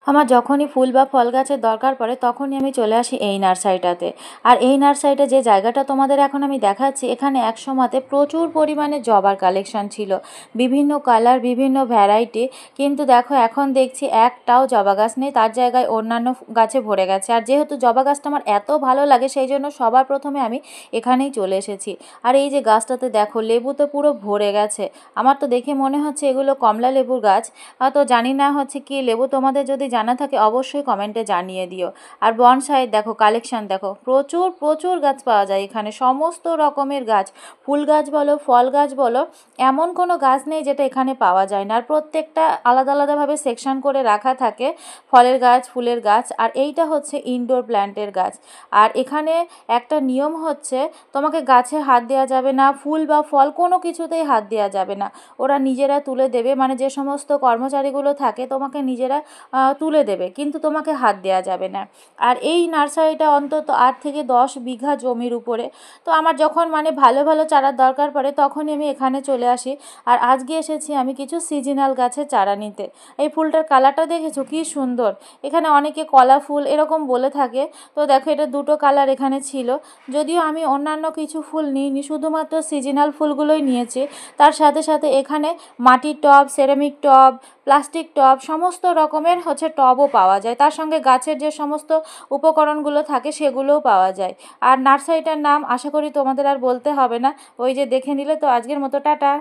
আমার যখনই ফুল বা ফল গাছের দরকার পড়ে তখনই আমি চলে আসি এই নার্সারিটাতে। আর এই নার্সারিটা যে জায়গাটা তোমাদের এখন আমি দেখাচ্ছি, এখানে এক সময়তে প্রচুর পরিমাণে জবার কালেকশন ছিল, বিভিন্ন কালার, বিভিন্ন ভ্যারাইটি। কিন্তু দেখো এখন দেখছি একটাও জবা গাছ নেই, তার জায়গায় অন্যান্য গাছে ভরে গেছে। আর যেহেতু জবা গাছটা আমার এত ভালো লাগে, সেই জন্য সবার প্রথমে আমি এখানেই চলে এসেছি। আর এই যে গাছটাতে দেখো লেবু তো পুরো ভরে গেছে। আমার তো দেখে মনে হচ্ছে এগুলো কমলা লেবুর গাছ। তো জানি না হচ্ছে কি লেবু, তোমাদের যদি জানা থাকে অবশ্যই কমেন্টে জানিয়ে দিও। আর বনসাইয়ের দেখো কালেকশন, দেখো প্রচুর প্রচুর গাছ পাওয়া যায় এখানে, সমস্ত রকমের গাছ, ফুল গাছ বলো ফল গাছ বলো, এমন কোনো গাছ নেই যেটা এখানে পাওয়া যায় না। আর প্রত্যেকটা আলাদা আলাদাভাবে সেকশন করে রাখা থাকে, ফলের গাছ, ফুলের গাছ। আর এইটা হচ্ছে ইনডোর প্ল্যান্টের গাছ। আর এখানে একটা নিয়ম হচ্ছে, তোমাকে গাছে হাত দেওয়া যাবে না, ফুল বা ফল কোনো কিছুতেই হাত দেওয়া যাবে না। ওরা নিজেরা তুলে দেবে, মানে যে সমস্ত কর্মচারীগুলো থাকে তোমাকে নিজেরা তুলে দেবে, কিন্তু তোমাকে হাত দেওয়া যাবে না। আর এই নার্সারিটা অন্তত 8 থেকে 10 বিঘা জমির উপরে। তো আমার যখন মানে ভালো ভালো চারার দরকার পড়ে তখনই আমি এখানে চলে আসি। আর আজকে এসেছি আমি কিছু সিজনাল গাছের চারা নিতে। এই ফুলটার কালারটা দেখেছো কি সুন্দর, এখানে অনেকে কলা ফুল এরকম বলে থাকে। তো দেখো এটা দুটো কালার এখানে ছিল। যদিও আমি অন্যান্য কিছু ফুল নিইনি, শুধুমাত্র সিজনাল ফুলগুলোই নিয়েছি। তার সাথে সাথে এখানে মাটির টব, সেরামিক টব, প্লাস্টিক টব, সমস্ত রকমের হচ্ছে টবও পাওয়া যায়। তার সঙ্গে গাছের যে সমস্ত উপকরণগুলো থাকে সেগুলোও পাওয়া যায়। আর নার্সারিটার নাম আশা করি তোমাদের আর বলতে হবে না, ওই যে দেখে নিলে তো। আজকের মতো টাটা।